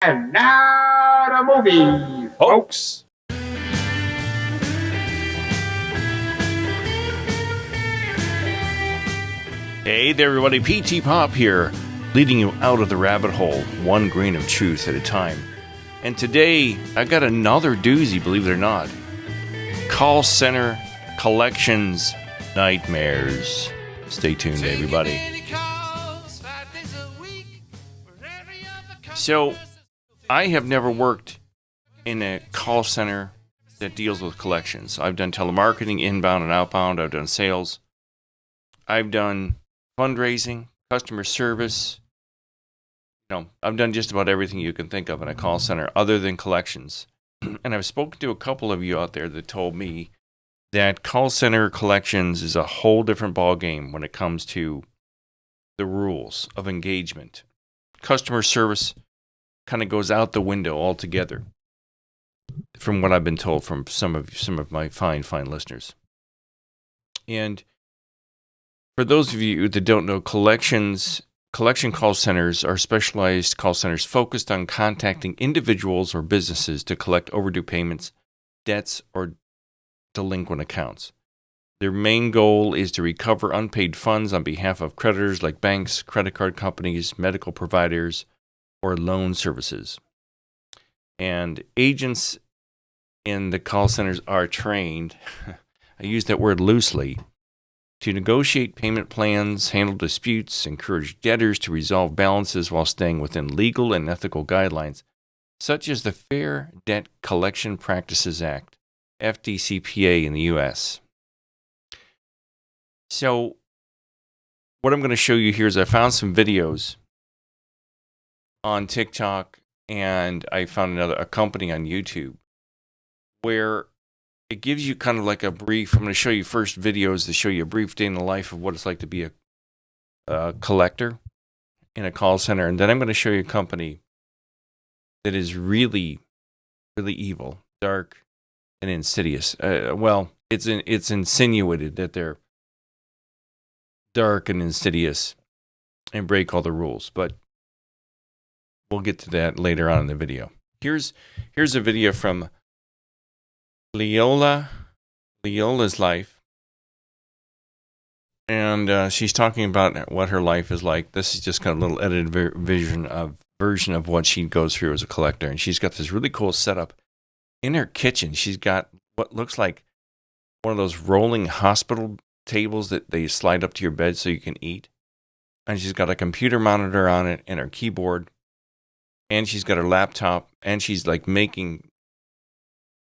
And now the movie, folks. Hey there, everybody. PTPOP here, leading you out of the rabbit hole, one grain of truth at a time. And today, I got another doozy, believe it or not. Call center collections nightmares. Stay tuned, everybody. So, I have never worked in a call center that deals with collections. I've done telemarketing, inbound and outbound. I've done sales. I've done fundraising, customer service. I've done just about everything you can think of in a call center other than collections. And I've spoken to a couple of you out there that told me that call center collections is a whole different ballgame when it comes to the rules of engagement. Customer service kind of goes out the window altogether, from what I've been told from some of my fine listeners. And for those of you that don't know, collection call centers are specialized call centers focused on contacting individuals or businesses to collect overdue payments, debts, or delinquent accounts. Their main goal is to recover unpaid funds on behalf of creditors like banks, credit card companies, medical providers, or loan services. And agents in the call centers are trained, I use that word loosely, to negotiate payment plans, handle disputes, encourage debtors to resolve balances while staying within legal and ethical guidelines, such as the Fair Debt Collection Practices Act, FDCPA in the U.S. So, what I'm going to show you here is I found some videos on TikTok, and I found a company on YouTube where it gives you kind of like a brief. I'm going to show you first videos to show you a brief day in the life of what it's like to be a collector in a call center. And then I'm going to show you a company that is really, really evil, dark, and insidious. It's insinuated that they're dark and insidious and break all the rules. But we'll get to that later on in the video. Here's a video from Leola's life, and she's talking about what her life is like. This is just kind of a little edited version of what she goes through as a collector, and she's got this really cool setup in her kitchen. She's got what looks like one of those rolling hospital tables that they slide up to your bed so you can eat, and she's got a computer monitor on it and her keyboard, and she's got her laptop, and she's like making,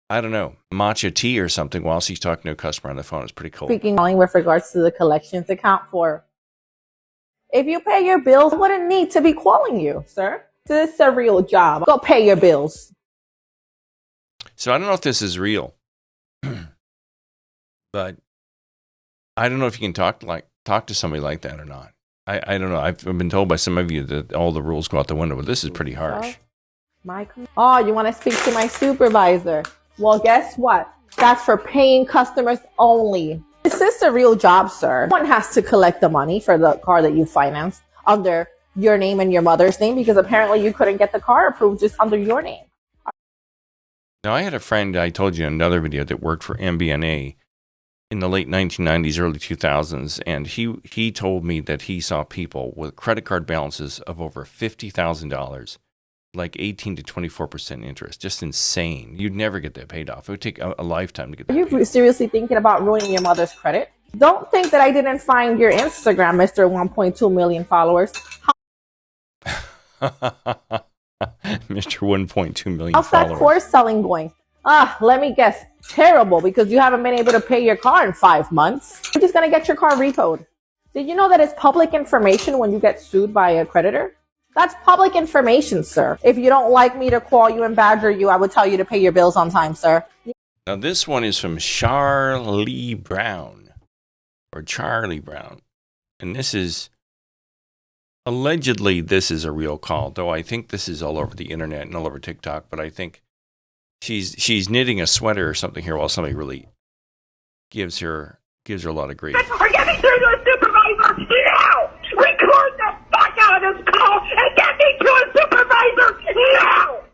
I don't know, matcha tea or something while she's talking to a customer on the phone. It's pretty cool. Speaking with regards to the collections account for, if you pay your bills, I wouldn't need to be calling you, sir. This is a real job. Go pay your bills. So I don't know if this is real, but I don't know if you can talk to somebody like that or not. I don't know. I've been told by some of you that all the rules go out the window, but this is pretty harsh. Oh, you want to speak to my supervisor? Well, guess what? That's for paying customers only. Is this a real job, sir? One has to collect the money for the car that you financed under your name and your mother's name, because apparently you couldn't get the car approved just under your name. Now, I had a friend, I told you in another video, that worked for MBNA in the late 1990s, early 2000s, and he told me that he saw people with credit card balances of over $50,000, like 18 to 24% interest. Just insane. You'd never get that paid off. It would take a lifetime to get that. Are you seriously thinking about ruining your mother's credit? Don't think that I didn't find your Instagram, Mr. 1.2 million followers. Mr. 1.2 million How's followers. that course selling going? Let me guess. Terrible, because you haven't been able to pay your car in 5 months. You're just going to get your car repoed. Did you know that it's public information when you get sued by a creditor? That's public information, sir. If you don't like me to call you and badger you, I would tell you to pay your bills on time, sir. Now, this one is from Charlie Brown. And this is, allegedly, this is a real call, though I think this is all over the internet and all over TikTok, but I think she's knitting a sweater or something here while somebody really gives her a lot of grief. Are getting through to a supervisor now! Record the fuck out of this call and get me to a supervisor No!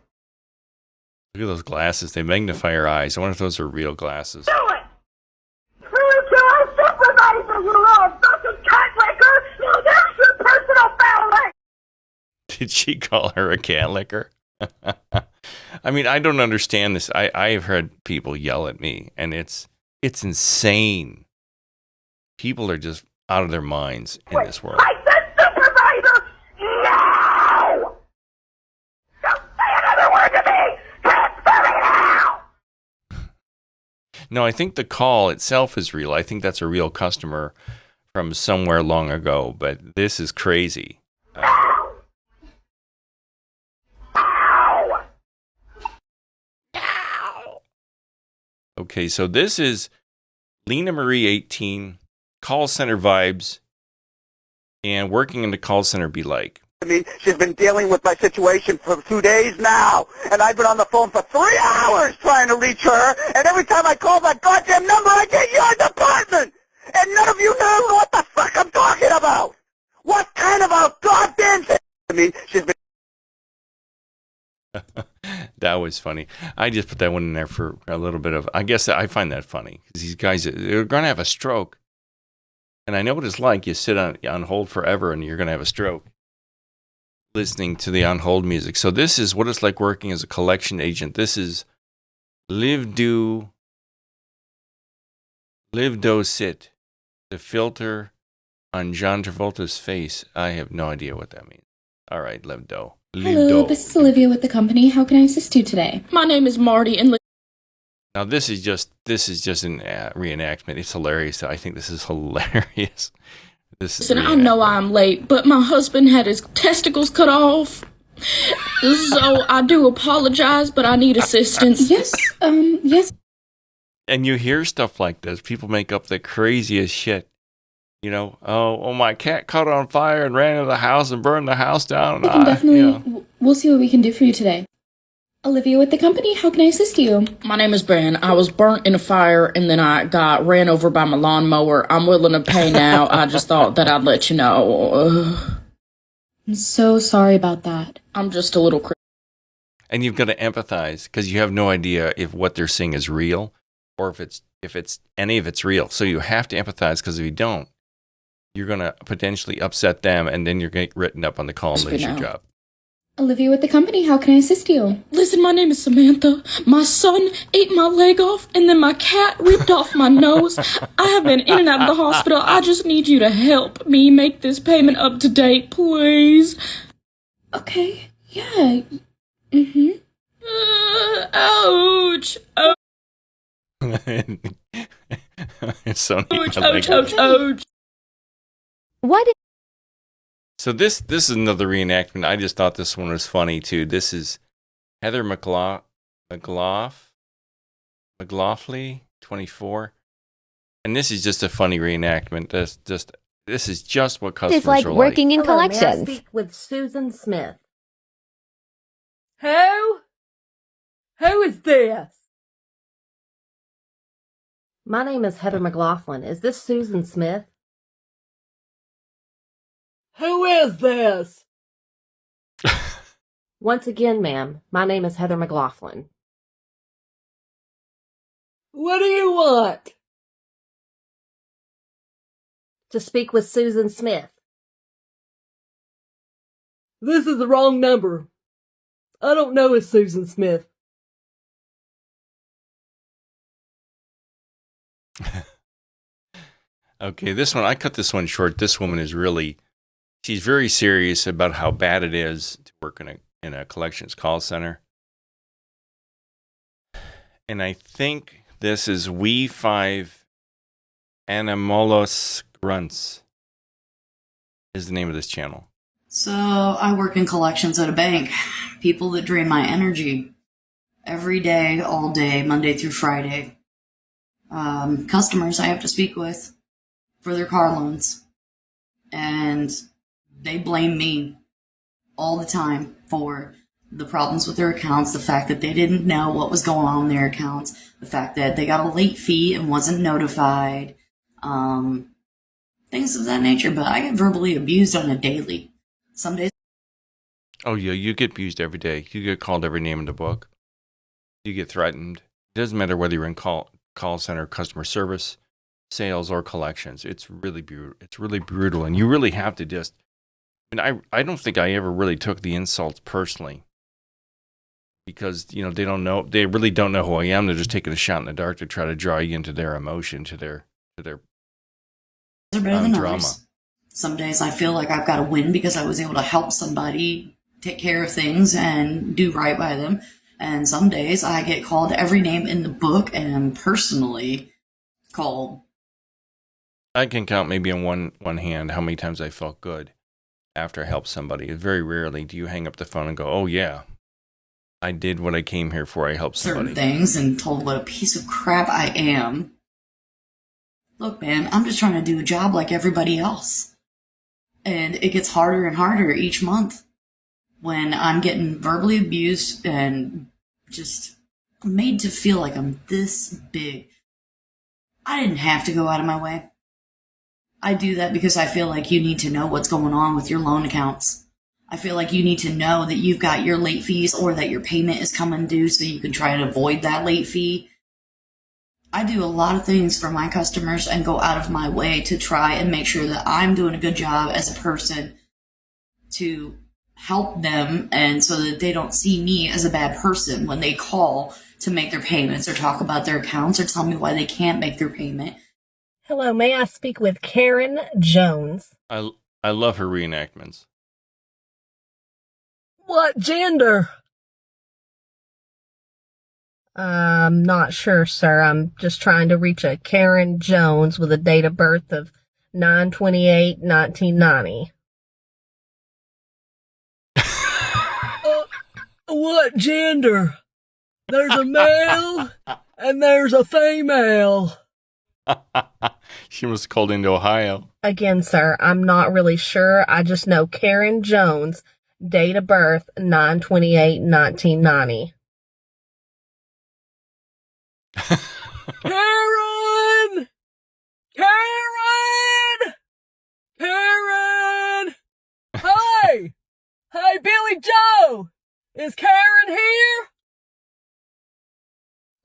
Look at those glasses. They magnify your eyes. I wonder if those are real glasses. Do it! Prove to our supervisor you little fucking cat licker! No, there's your personal fouling! Did she call her a cat licker? I mean, I don't understand this. I have heard people yell at me, and it's insane. People are just out of their minds in this world. I said supervisor! No! Don't say another word to me! Transfer me now! No, I think the call itself is real. I think that's a real customer from somewhere long ago, but this is crazy. Okay, so this is Lena Marie 18, call center vibes, and working in the call center be like. She's been dealing with my situation for 2 days now, and I've been on the phone for 3 hours trying to reach her, and every time I call that goddamn number, I get your department, and none of you know what the fuck I'm talking about. What kind of a goddamn thing? She's been... That was funny. I just put that one in there for a little bit of, I guess I find that funny, because these guys, they're going to have a stroke, and I know what it's like. You sit on hold forever, and you're going to have a stroke listening to the on-hold music. So this is what it's like working as a collection agent. This is Live Do Sit, the filter on John Travolta's face. I have no idea what that means. All right, Live Do. Hello, this is Olivia with the company. How can I assist you today? My name is Marty, and Now this is just an reenactment. It's hilarious. I think this is hilarious. listen, I know I'm late, but my husband had his testicles cut off. So I do apologize, but I need assistance. Yes. And you hear stuff like this. People make up the craziest shit. You know, oh, my cat caught on fire and ran into the house and burned the house down. We can definitely, we'll see what we can do for you today. Olivia with the company, how can I assist you? My name is Ben. I was burnt in a fire, and then I got ran over by my lawnmower. I'm willing to pay now. I just thought that I'd let you know. I'm so sorry about that. I'm just a little And you've got to empathize, because you have no idea if what they're saying is real or if it's any of it's real. So you have to empathize, because if you don't, you're going to potentially upset them, and then you're going to get written up on the call and lose your job. Olivia with the company, how can I assist you? Listen, my name is Samantha. My son ate my leg off, and then my cat ripped off my nose. I have been in and out of the hospital. I just need you to help me make this payment up to date, please. Okay, yeah. Mm-hmm. Ouch. Ouch. What? So this is another reenactment. I just thought this one was funny too. This is Heather McLaughlin, 24, and this is just a funny reenactment. This is just what customers It's like are working in Hello, may I collections. speak with Susan Smith? Who? Who is this? My name is Heather McLaughlin. Is this Susan Smith? Who is this? Once again, ma'am, my name is Heather McLaughlin. What do you want? To speak with Susan Smith. This is the wrong number. I don't know a Susan Smith. Okay, this one, I cut this one short. This woman is really, she's very serious about how bad it is to work in a collections call center. And I think this is We5 Animalos Grunts is the name of this channel. So I work in collections at a bank. People that drain my energy every day, all day, Monday through Friday. Customers I have to speak with for their car loans. And they blame me all the time for the problems with their accounts, the fact that they didn't know what was going on in their accounts, the fact that they got a late fee and wasn't notified, things of that nature. But I get verbally abused on a daily. Some days. Oh, yeah, you get abused every day. You get called every name in the book. You get threatened. It doesn't matter whether you're in call center, customer service, sales, or collections. It's really brutal, and you really have to just. And I don't think I ever really took the insults personally, because they don't know. They really don't know who I am. They're just taking a shot in the dark to try to draw you into their emotion, to their They're better than drama. others. Some days I feel like I've got to win because I was able to help somebody take care of things and do right by them. And some days I get called every name in the book and am personally called. I can count maybe on one hand how many times I felt good after I helped somebody. Very rarely do you hang up the phone and go, "Oh yeah, I did what I came here for. I helped somebody." Certain things and told what a piece of crap I am. Look, man, I'm just trying to do a job like everybody else. And it gets harder and harder each month when I'm getting verbally abused and just made to feel like I'm this big. I didn't have to go out of my way. I do that because I feel like you need to know what's going on with your loan accounts. I feel like you need to know that you've got your late fees or that your payment is coming due so you can try and avoid that late fee. I do a lot of things for my customers and go out of my way to try and make sure that I'm doing a good job as a person to help them, and so that they don't see me as a bad person when they call to make their payments or talk about their accounts or tell me why they can't make their payment. Hello, may I speak with Karen Jones? I love her reenactments. What gender? I'm not sure, sir. I'm just trying to reach a Karen Jones with a date of birth of 9/28/1990. What gender? There's a male and there's a female. She was called into Ohio. Again, sir, I'm not really sure. I just know Karen Jones, date of birth 9/28/1990. Karen! Karen! Karen! Hey! Hey, Billy Joe! Is Karen here?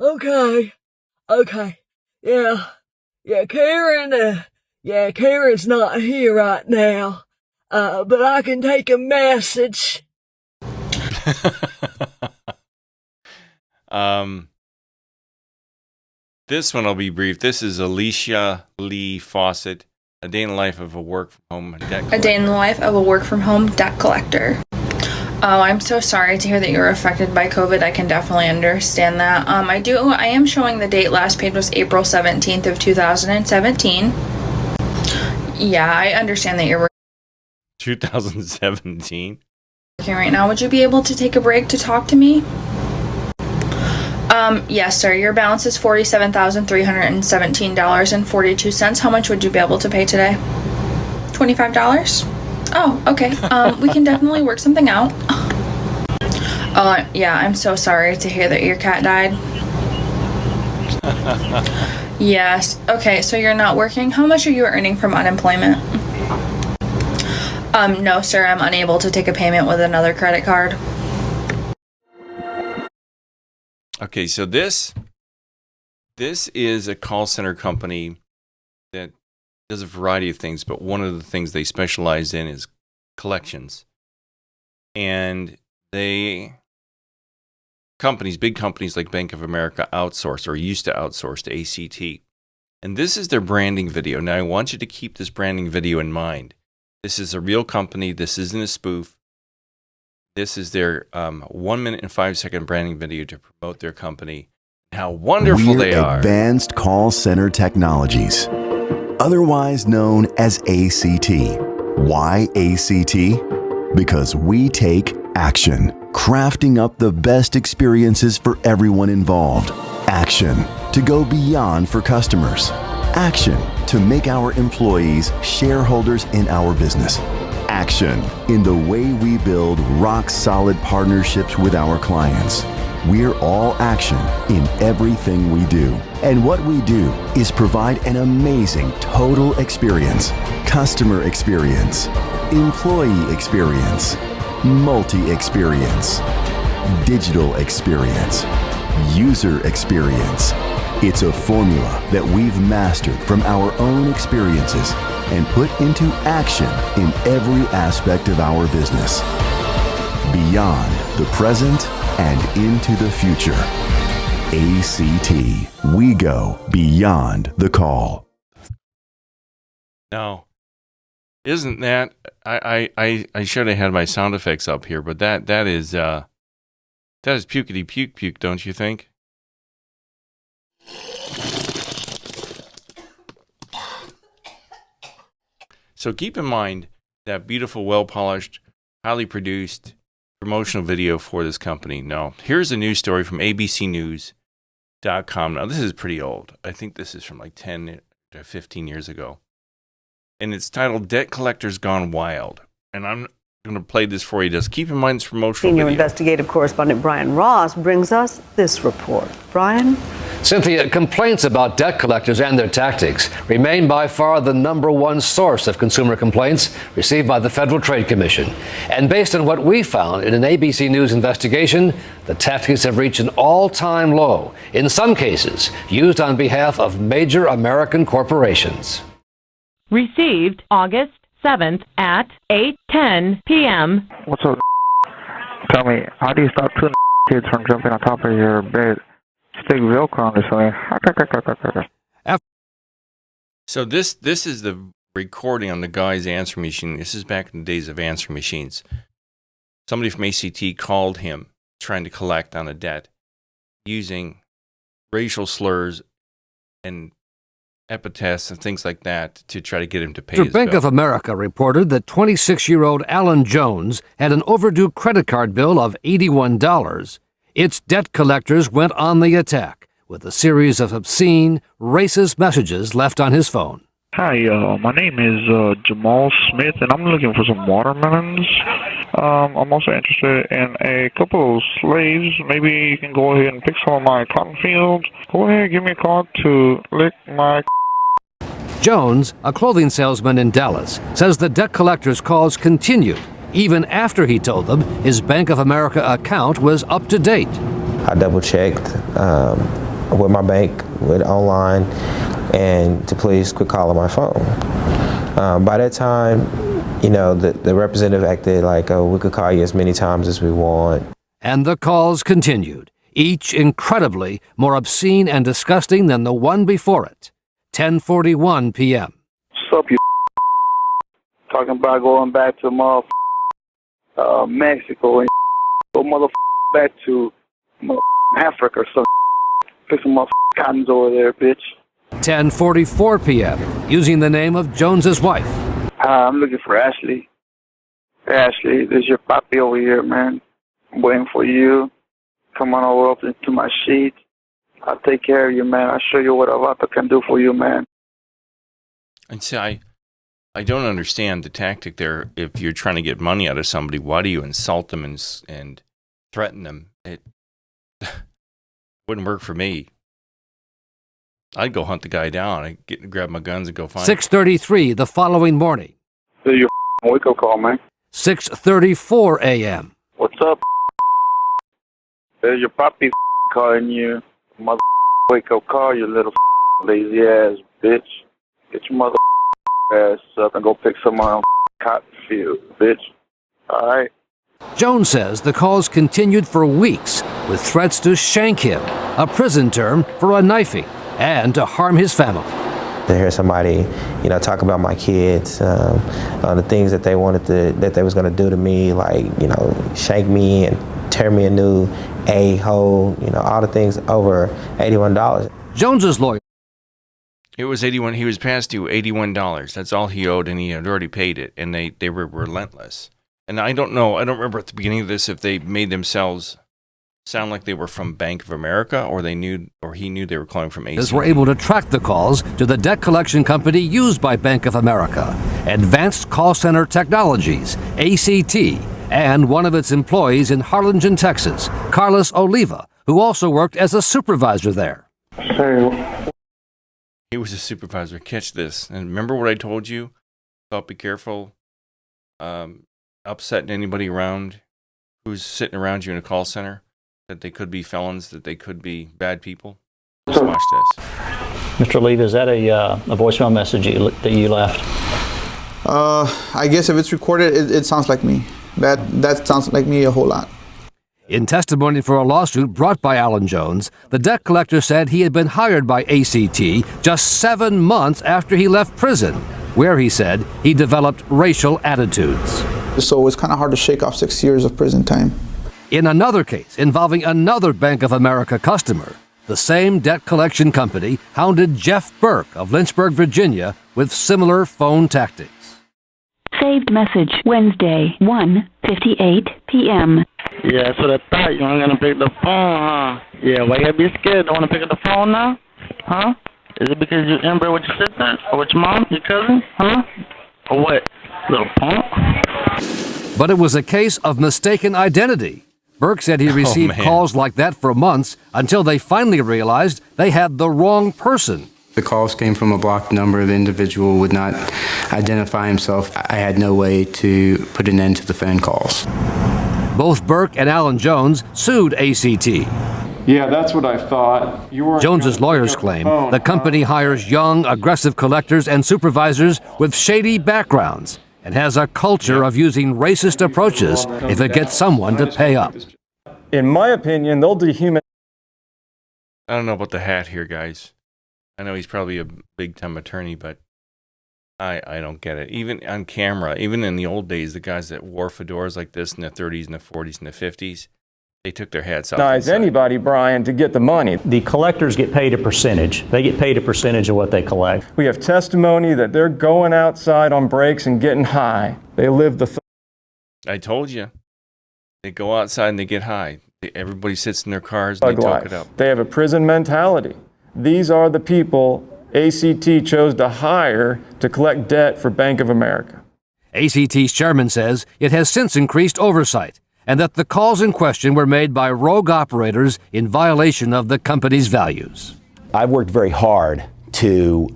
Okay. Karen's not here right now. But I can take a message. This one will be brief. This is Alicia Lee Fawcett, A Day in the Life of a Work from Home Debt Collector. A Day in the Life of a Work from Home Debt Collector. Oh, I'm so sorry to hear that you were affected by COVID. I can definitely understand that. I am showing the date last paid was April 17th of 2017. Yeah, I understand that you're 2017. working right now. Would you be able to take a break to talk to me? Yes, sir. Your balance is $47,317.42. How much would you be able to pay today? $25? Oh, okay. We can definitely work something out. Yeah, I'm so sorry to hear that your cat died. Yes. Okay, so you're not working. How much are you earning from unemployment? No, sir. I'm unable to take a payment with another credit card. Okay, so this is a call center company that does a variety of things, but one of the things they specialize in is collections. And big companies like Bank of America outsource or used to outsource to ACT. And this is their branding video. Now, I want you to keep this branding video in mind. This is a real company. This isn't a spoof. This is their 1 minute and 5 second branding video to promote their company. How wonderful they are. Advanced Call Center Technologies, otherwise known as ACT. Why ACT? Because we take action, crafting up the best experiences for everyone involved. Action to go beyond for customers. Action to make our employees shareholders in our business. Action in the way we build rock-solid partnerships with our clients. We're all action in everything we do. And what we do is provide an amazing total experience, customer experience, employee experience, multi-experience, digital experience, user experience. It's a formula that we've mastered from our own experiences and put into action in every aspect of our business. Beyond the present and into the future. ACT. We go beyond the call. Now, isn't that I should have had my sound effects up here, but that is pukety puke puke, don't you think? So keep in mind that beautiful, well-polished, highly produced promotional video for this company. Now, here's a news story from abcnews.com. Now, this is pretty old. I think this is from like 10 to 15 years ago. And it's titled Debt Collectors Gone Wild. And I'm going to play this for you. Just keep in mind it's promotional Senior video. investigative correspondent Brian Ross brings us this report. Brian? Cynthia, complaints about debt collectors and their tactics remain by far the number one source of consumer complaints received by the Federal Trade Commission. And based on what we found in an ABC News investigation, the tactics have reached an all-time low, in some cases used on behalf of major American corporations. Received August 7th at 8:10 p.m. What's up? Tell me, how do you stop two kids from jumping on top of your bed? Stick Velcro on this way. So this is the recording on the guy's answering machine. This is back in the days of answering machines. Somebody from ACT called him trying to collect on a debt using racial slurs and epithets and things like that to try to get him to pay his Bank bill. of America reported that 26-year-old Alan Jones had an overdue credit card bill of $81. Its debt collectors went on the attack with a series of obscene, racist messages left on his phone. Hi, my name is Jamal Smith, and I'm looking for some watermelons. I'm also interested in a couple of slaves. Maybe you can go ahead and pick some of my cotton fields. Go ahead, give me a call to lick my... Jones, a clothing salesman in Dallas, says the debt collectors' calls continued even after he told them his Bank of America account was up to date. I double-checked with my bank, with online, and to please quit calling my phone. By that time, you know, the representative acted like, oh, we could call you as many times as we want. And the calls continued, each incredibly more obscene and disgusting than the one before it. 10:41 p.m. What's up, you talking about going back to Mexico and go back to Africa or something. Pick some cottons over there, bitch. 10:44 p.m. using the name of Jones's wife. Hi, I'm looking for Ashley. Hey, Ashley, this is your papi over here, man. I'm waiting for you. Come on over up into my sheet. I'll take care of you, man. I'll show you what a vato can do for you, man. And see, I don't understand the tactic there. If you're trying to get money out of somebody, why do you insult them and threaten them? It wouldn't work for me. I'd go hunt the guy down. I'd grab my guns and go find him. 6:33 the following morning. This is your wake-up call, man. 6:34 a.m. What's up? There's your papi calling you. Mother wake-up call, you little lazy-ass bitch. Get your mother ass up and go pick some cotton field, bitch. All right? Jones says the calls continued for weeks with threats to shank him, a prison term for a knifing, and to harm his family. To hear somebody, you know, talk about my kids, the things that they wanted that they was going to do to me, like, you know, shank me and tear me a new a-hole, you know, all the things over $81. Jones's lawyer. It was 81. He was past due $81. That's all he owed, and he had already paid it. And they were relentless. And I don't know. I don't remember at the beginning of this if they made themselves sound like they were from Bank of America, or he knew they were calling from ACT. Were able to track the calls to the debt collection company used by Bank of America, Advanced Call Center Technologies, ACT, and one of its employees in Harlingen, Texas, Carlos Oliva, who also worked as a supervisor there. He was a supervisor. Catch this. And remember what I told you about be careful upsetting anybody around who's sitting around you in a call center, that they could be felons, that they could be bad people? Just watch this. Mr. Levy, is that a voicemail message that you left? I guess if it's recorded, it sounds like me. That sounds like me a whole lot. In testimony for a lawsuit brought by Alan Jones, the debt collector said he had been hired by ACT just 7 months after he left prison, where he said he developed racial attitudes. So it's kind of hard to shake off 6 years of prison time. In another case involving another Bank of America customer, the same debt collection company hounded Jeff Burke of Lynchburg, Virginia, with similar phone tactics. Saved message Wednesday, 1:58 p.m. Yeah, that's what I thought. You weren't gonna pick the phone, huh? Yeah, why you gotta be scared? Don't wanna pick up the phone now? Huh? Is it because you inbred with your sister? Or with your mom, your cousin? Huh? Or what? Little punk? But it was a case of mistaken identity. Burke said he received calls like that for months until they finally realized they had the wrong person. The calls came from a blocked number. The individual would not identify himself. I had no way to put an end to the phone calls. Both Burke and Alan Jones sued ACT. Yeah, that's what I thought. Jones's lawyers claim the company hires young, aggressive collectors and supervisors with shady backgrounds and has a culture of using racist approaches if it gets someone to pay up. In my opinion, they'll dehumanize. I don't know about the hat here, guys. I know he's probably a big-time attorney, but I don't get it. Even on camera, even in the old days, the guys that wore fedoras like this in the 30s and the 40s and the 50s, they took their hats off. Anybody, Brian, to get the money. The collectors get paid a percentage. They get paid a percentage of what they collect. We have testimony that they're going outside on breaks and getting high. They live the I told you. They go outside and they get high. Everybody sits in their cars and they talk it up. They have a prison mentality. These are the people ACT chose to hire to collect debt for Bank of America. ACT's chairman says it has since increased oversight and that the calls in question were made by rogue operators in violation of the company's values. I've worked very hard to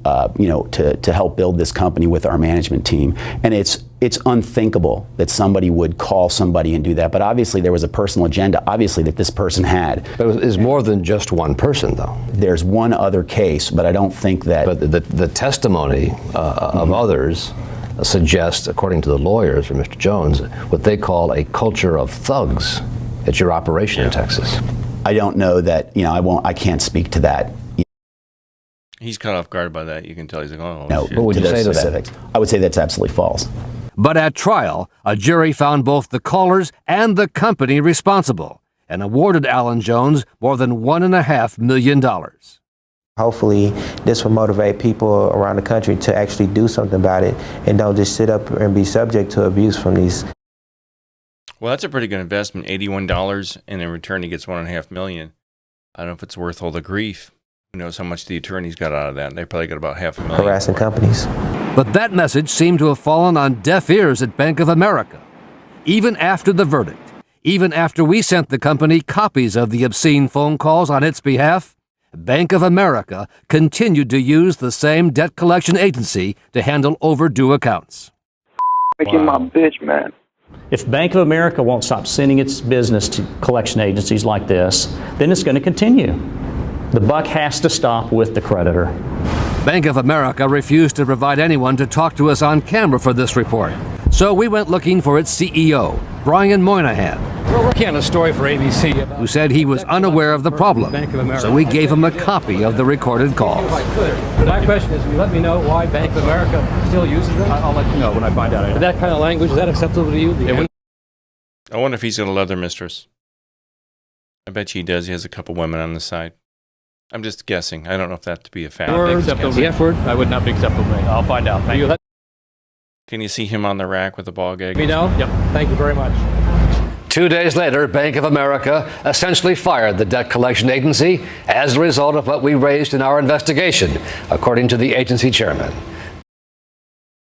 help build this company with our management team, and it's unthinkable that somebody would call somebody and do that. But obviously there was a personal agenda, obviously, that this person had. But it is more than just one person, though. There's one other case, but I don't think that. But the testimony of others suggests, according to the lawyers for Mr. Jones, what they call a culture of thugs at your operation in Texas. I don't know that. I can't speak to that. He's caught off guard by that. You can tell he's like, oh, no. shit. What would you say to that? I would say that's absolutely false. But at trial, a jury found both the callers and the company responsible and awarded Alan Jones more than $1.5 million. Hopefully, this will motivate people around the country to actually do something about it and don't just sit up and be subject to abuse from these. Well, that's a pretty good investment, $81, and in return he gets $1.5 million. I don't know if it's worth all the grief. Who knows how much the attorneys got out of that? They probably got about $500,000. Harassing companies. But that message seemed to have fallen on deaf ears at Bank of America. Even after the verdict, even after we sent the company copies of the obscene phone calls on its behalf, Bank of America continued to use the same debt collection agency to handle overdue accounts. Making my bitch, man. If Bank of America won't stop sending its business to collection agencies like this, then it's going to continue. The buck has to stop with the creditor. Bank of America refused to provide anyone to talk to us on camera for this report. So we went looking for its CEO, Brian Moynihan. We're working on a story for ABC who said he was unaware of the problem. So we gave him a copy of the recorded calls. My question is, will you let me know why Bank of America still uses it? I'll let you know when I find out. That kind of language, is that acceptable to you? I wonder if he's got a leather mistress. I bet you he does. He has a couple women on the side. I'm just guessing. I don't know if that to be a fact. Acceptable. The F word? I would not be acceptable to me. I'll find out. Thank you. Can you see him on the rack with the ball gag? Me know? Yep. Thank you very much. 2 days later, Bank of America essentially fired the debt collection agency as a result of what we raised in our investigation, according to the agency chairman.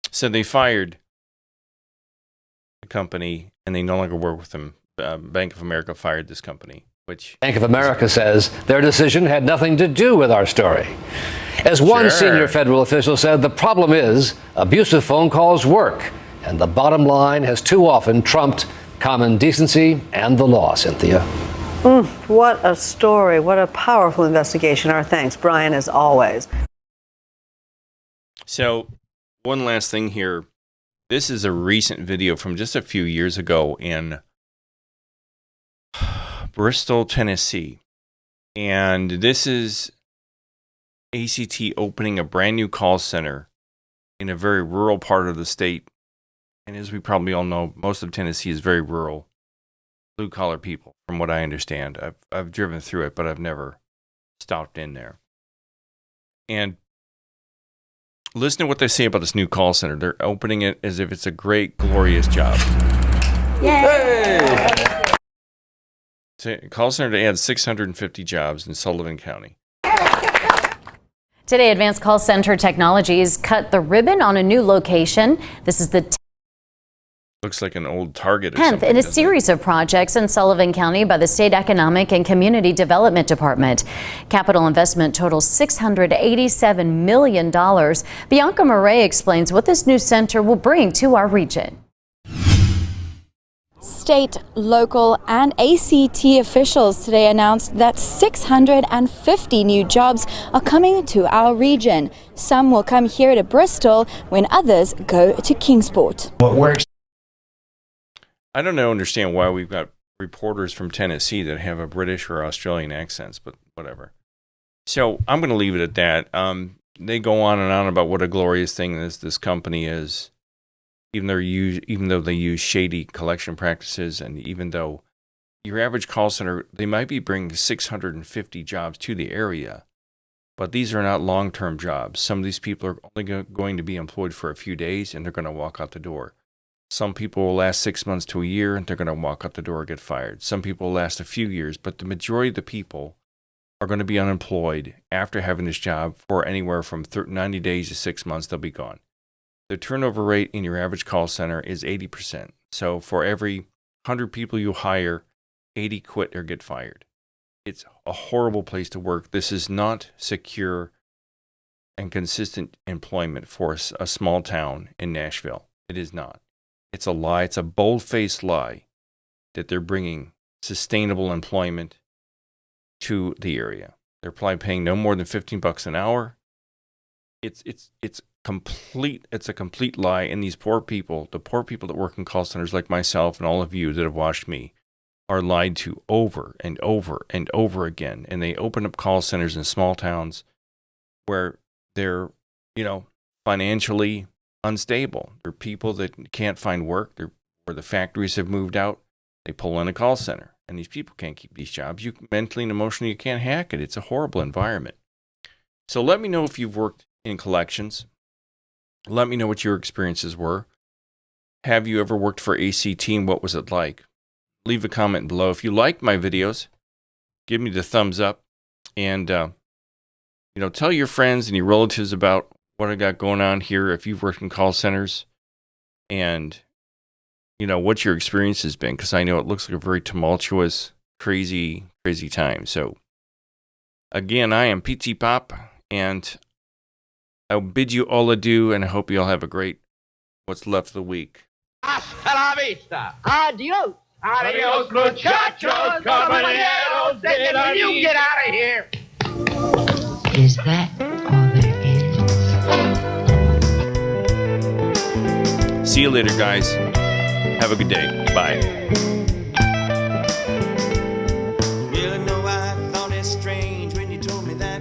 So they fired the company and they no longer work with them. Bank of America fired this company. Which Bank of America says their decision had nothing to do with our story. As one senior federal official said, the problem is abusive phone calls work, and the bottom line has too often trumped common decency and the law, Cynthia. What a story. What a powerful investigation. Our thanks, Brian, as always. So, one last thing here. This is a recent video from just a few years ago in Bristol, Tennessee. And this is ACT opening a brand new call center in a very rural part of the state. And as we probably all know, most of Tennessee is very rural, blue-collar people, from what I understand. I've driven through it, but I've never stopped in there. And listen to what they say about this new call center. They're opening it as if it's a great, glorious job. Yay! It's a call center to add 650 jobs in Sullivan County. Today, Advanced Call Center Technologies cut the ribbon on a new location. This is the Looks like an old Target or 10th something. in a series of projects in Sullivan County by the State Economic and Community Development Department. Capital investment totals $687 million. Bianca Murray explains what this new center will bring to our region. State, local, and ACT officials today announced that 650 new jobs are coming to our region. Some will come here to Bristol when others go to Kingsport. I don't understand why we've got reporters from Tennessee that have a British or Australian accents, but whatever. So I'm going to leave it at that. They go on and on about what a glorious thing this company is, even though they use shady collection practices, and even though your average call center, they might be bringing 650 jobs to the area, but these are not long-term jobs. Some of these people are only going to be employed for a few days, and they're going to walk out the door. Some people will last 6 months to a year, and they're going to walk out the door and get fired. Some people will last a few years, but the majority of the people are going to be unemployed after having this job for anywhere from 90 days to 6 months. They'll be gone. The turnover rate in your average call center is 80%. So for every 100 people you hire, 80 quit or get fired. It's a horrible place to work. This is not secure and consistent employment for a small town in Nashville. It is not. It's a lie. It's a bold-faced lie that they're bringing sustainable employment to the area. They're probably paying no more than $15 an hour. It's a complete lie. And these poor people, the poor people that work in call centers like myself and all of you that have watched me, are lied to over and over and over again. And they open up call centers in small towns where they're, financially unstable. They're people that can't find work. They're where the factories have moved out. They pull in a call center, and these people can't keep these jobs. You mentally and emotionally, you can't hack it. It's a horrible environment. So let me know if you've worked in collections. Let me know what your experiences were. Have you ever worked for ACT, and what was it like? Leave a comment below. If you liked my videos, give me the thumbs up, and tell your friends and your relatives about what I got going on here. If you've worked in call centers, and what your experience has been, because I know it looks like a very tumultuous, crazy time. So again, I am PTPOP, and I'll bid you all adieu, and I hope you all have a great what's left of the week. Hasta la vista. Adios. Adios, muchachos, caballeros. Then you get out of here. Is that all there is? See you later, guys. Have a good day. Bye. Well, I know I thought it strange when you told me that